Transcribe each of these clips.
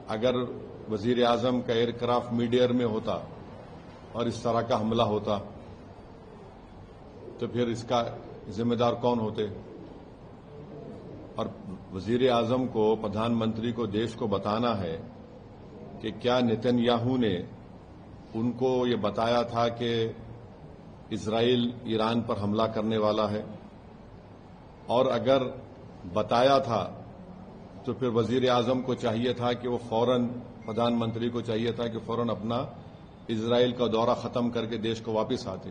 اگر وزیر اعظم کا ایئر کرافٹ مڈ ایئر میں ہوتا اور اس طرح کا حملہ ہوتا تو پھر اس کا ذمہ دار کون ہوتے؟ اور وزیر اعظم کو، پردھان منتری کو دیش کو بتانا ہے کہ کیا نیتن یاہو نے ان کو یہ بتایا تھا کہ اسرائیل ایران پر حملہ کرنے والا ہے، اور اگر بتایا تھا تو پھر وزیر اعظم کو چاہیے تھا کہ وہ فوراً، پردھان منتری کو چاہیے تھا کہ فوراً اپنا اسرائیل کا دورہ ختم کر کے دیش کو واپس آتے۔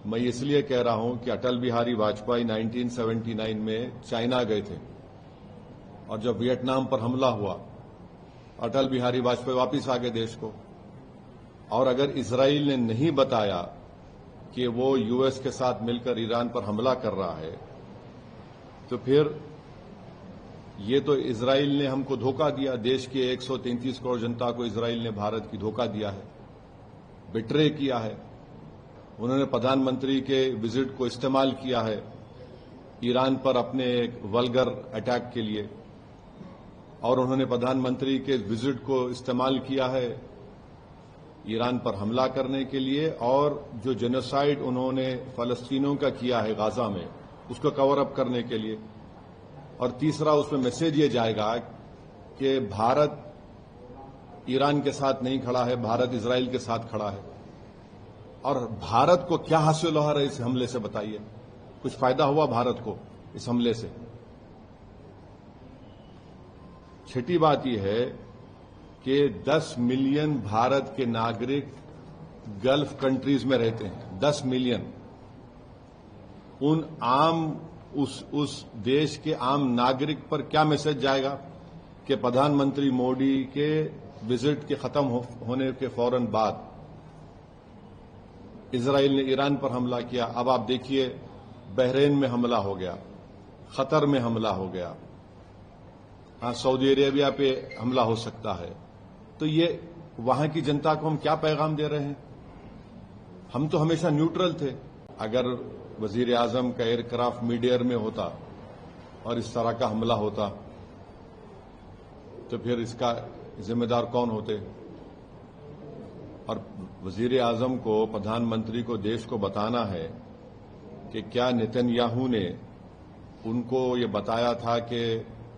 میں اس لیے کہہ رہا ہوں کہ اٹل بہاری واجپئی 1979 میں چائنا گئے تھے، اور جب ویتنام پر حملہ ہوا اٹل بہاری واجپئی واپس آ گئے دیش کو۔ اور اگر اسرائیل نے نہیں بتایا کہ وہ یو ایس کے ساتھ مل کر ایران پر حملہ کر رہا ہے تو پھر یہ تو اسرائیل نے ہم کو دھوکہ دیا، دیش کے 133 کروڑ جنتا کو اسرائیل نے بھارت کی دھوکہ دیا ہے، بٹرے کیا ہے۔ انہوں نے پردھان منتری کے وزٹ کو استعمال کیا ہے ایران پر اپنے ایک ولگر اٹیک کے لیے، اور انہوں نے پردھان منتری کے وزٹ کو استعمال کیا ہے ایران پر حملہ کرنے کے لیے، اور جو جینوسائیڈ انہوں نے فلسطینیوں کا کیا ہے غزہ میں اس کو کور اپ کرنے کے لیے۔ اور تیسرا اس میں میسج یہ جائے گا کہ بھارت ایران کے ساتھ نہیں کھڑا ہے، بھارت اسرائیل کے ساتھ کھڑا ہے۔ اور بھارت کو کیا حاصل ہوا ہے اس حملے سے؟ بتائیے، کچھ فائدہ ہوا بھارت کو اس حملے سے؟ چھٹی بات یہ ہے کہ 10 ملین بھارت کے ناگرک گلف کنٹریز میں رہتے ہیں، 10 ملین۔ ان اس دیش کے عام ناگرک پر کیا میسج جائے گا کہ پردھان منتری مودی کے وزٹ کے ختم ہونے کے فوراً بعد اسرائیل نے ایران پر حملہ کیا۔ اب آپ دیکھیے بحرین میں حملہ ہو گیا، قطر میں حملہ ہو گیا، سعودی عربیہ پہ حملہ ہو سکتا ہے۔ تو یہ وہاں کی جنتا کو ہم کیا پیغام دے رہے ہیں؟ ہم تو ہمیشہ نیوٹرل تھے۔ اگر وزیر اعظم کا ایئر کرافٹ مڈ ایئر میں ہوتا اور اس طرح کا حملہ ہوتا تو پھر اس کا ذمہ دار کون ہوتے؟ اور وزیر اعظم کو، پردھان منتری کو دیش کو بتانا ہے کہ کیا نیتن یاہو نے ان کو یہ بتایا تھا کہ